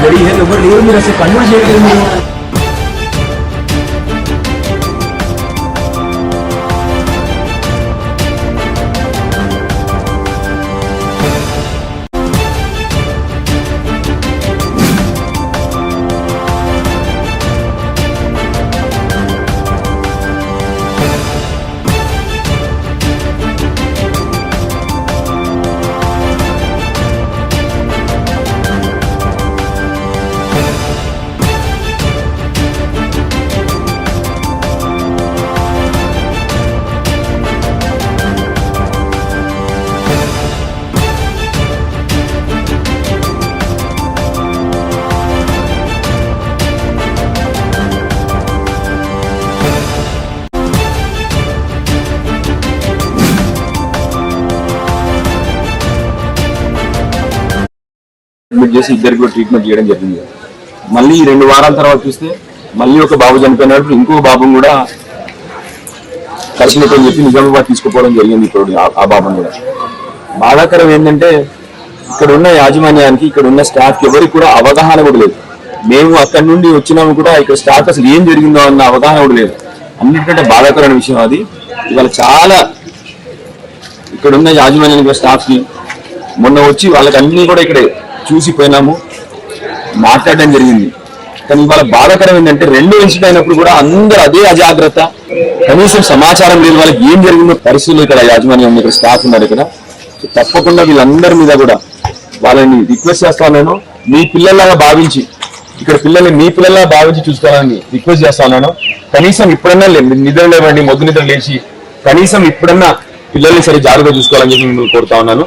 गड़ी है ఎవరు లేరు మీరు అసలు కన్వర్ట్ చేయలేదు మీరు అడ్మిట్ చేసి ఇద్దరికి ట్రీట్మెంట్ చేయడం జరిగింది. మళ్ళీ 2 వారాల తర్వాత చూస్తే మళ్ళీ ఒక బాబు చనిపోయినప్పుడు ఇంకో బాబుని కూడా కడుపులో చెప్పి నిజామాబాద్ తీసుకుపోవడం జరిగింది. ఇప్పుడు ఆ బాబుని కూడా బాధాకరం ఏంటంటే ఇక్కడ ఉన్న యాజమాన్యానికి ఇక్కడ ఉన్న స్టాఫ్ ఎవరికి కూడా అవగాహన కూడా లేదు. మేము అక్కడి నుండి వచ్చినాము కూడా ఇక్కడ స్టాఫ్ అసలు ఏం జరిగిందో అన్న అవగాహన కూడా లేదు. అన్నిటికంటే బాధాకరమైన విషయం అది. ఇవాళ చాలా ఇక్కడ ఉన్న యాజమాన్యానికి స్టాఫ్ కి మొన్న వచ్చి వాళ్ళకి అన్ని కూడా ఇక్కడ చూసిపోయినాము, మాట్లాడడం జరిగింది. కానీ ఇవాళ బాధాకరం ఏంటంటే 2 ఇన్సిడెంట్ అయినప్పుడు కూడా అందరూ అదే అజాగ్రత్త, కనీసం సమాచారం లేదు వాళ్ళకి ఏం జరిగిందో పరిస్థితులు. ఇక్కడ యాజమాన్యం ఇక్కడ స్టాఫ్ ఉన్నారు ఇక్కడ. తప్పకుండా వీళ్ళందరి మీద కూడా వాళ్ళని రిక్వెస్ట్ చేస్తాను. మీ పిల్లల్లాగా భావించి ఇక్కడ పిల్లల్ని మీ పిల్లల్లా భావించి చూసుకోవాలని రిక్వెస్ట్ చేస్తాను. కనీసం ఇప్పుడన్నా నిద్ర లేవండి, మొద్దు నిద్ర లేచి కనీసం ఇప్పుడన్నా పిల్లల్ని సరే జాగ్రత్తగా చూసుకోవాలని చెప్పి నేను కోరుతా ఉన్నాను.